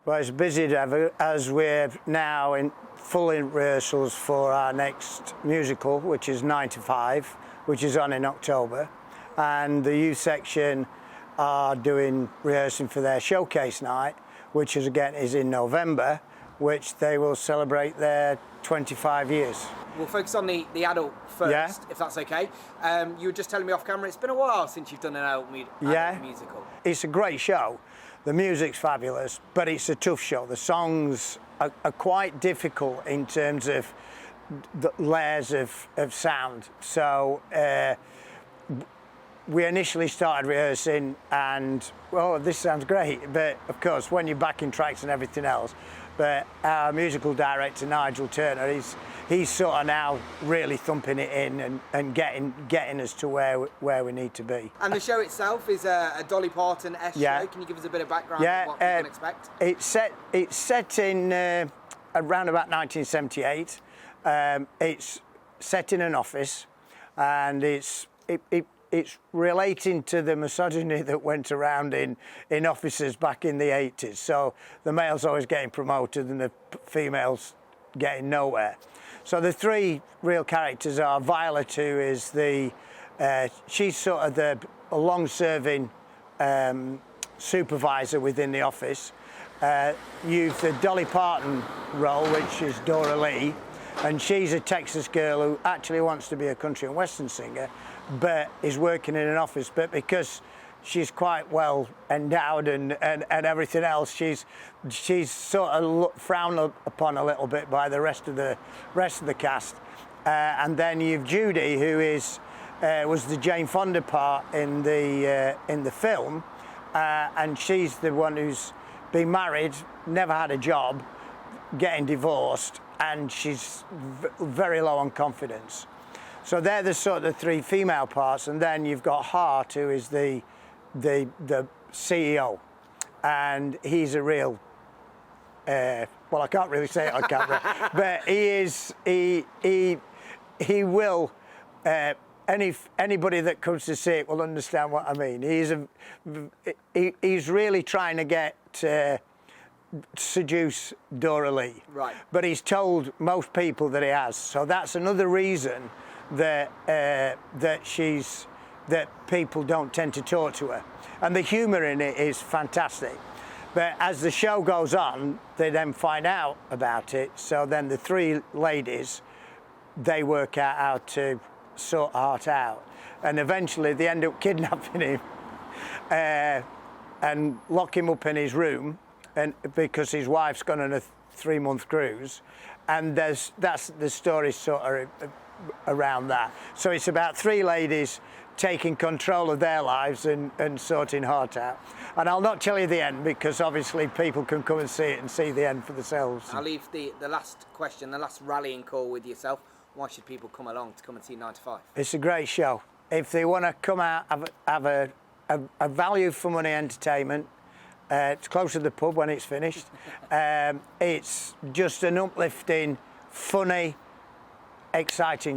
Well, it's busy as we're now in full rehearsals for our next musical, which is 9 to 5, which is on in October. And the youth section are doing rehearsing for their showcase night, which is again is in November, which they will celebrate their 25 years. We'll focus on the adult first, if that's okay. You were just telling me off camera, it's been a while since you've done an adult musical. It's a great show. The music's fabulous, but it's a tough show. The songs are quite difficult in terms of the layers of sound. So we initially started rehearsing and, well, this sounds great, but of course when you're backing tracks and everything else, but our musical director, Nigel Turner, he's sort of now really thumping it in and getting us to where we need to be. And the show itself is a Dolly Parton-esque show. Can you give us a bit of background on what we can expect? It's set in around about 1978. It's set in an office, and it's relating to the misogyny that went around in offices back in the 80s. So the males always getting promoted and the females getting nowhere. So the three real characters are Violet, who is she's sort of the long-serving supervisor within the office. You've the Dolly Parton role, which is Dora Lee, and she's a Texas girl who actually wants to be a country and western singer, but is working in an office. But because she's quite well endowed and everything else, she's sort of frowned upon a little bit by the rest of the cast. And then you've Judy, who was the Jane Fonda part in the film, and she's the one who's been married, never had a job, getting divorced, and she's very low on confidence. So they're the sort of three female parts, and then you've got Hart, who is the CEO, and he's a real well, I can't really say it on camera, but he will anybody that comes to see it will understand what I mean. He's really trying to get seduce Dora Lee, right? But he's told most people that he has, so that's another reason that people don't tend to talk to her. And the humour in it is fantastic. But as the show goes on, they then find out about it. So then the three ladies, they work out how to sort Hart out, and eventually they end up kidnapping him and lock him up in his room, and because his wife's gone on a 3-month cruise, and that's the story sort of around that. So it's about three ladies taking control of their lives and sorting Hart out. And I'll not tell you the end, because obviously people can come and see it and see the end for themselves. I'll leave the last question, the last rallying call with yourself. Why should people come along to come and see 9 to 5? It's a great show. If they want to come out, have a value for money entertainment, it's close to the pub when it's finished. It's just an uplifting, funny, exciting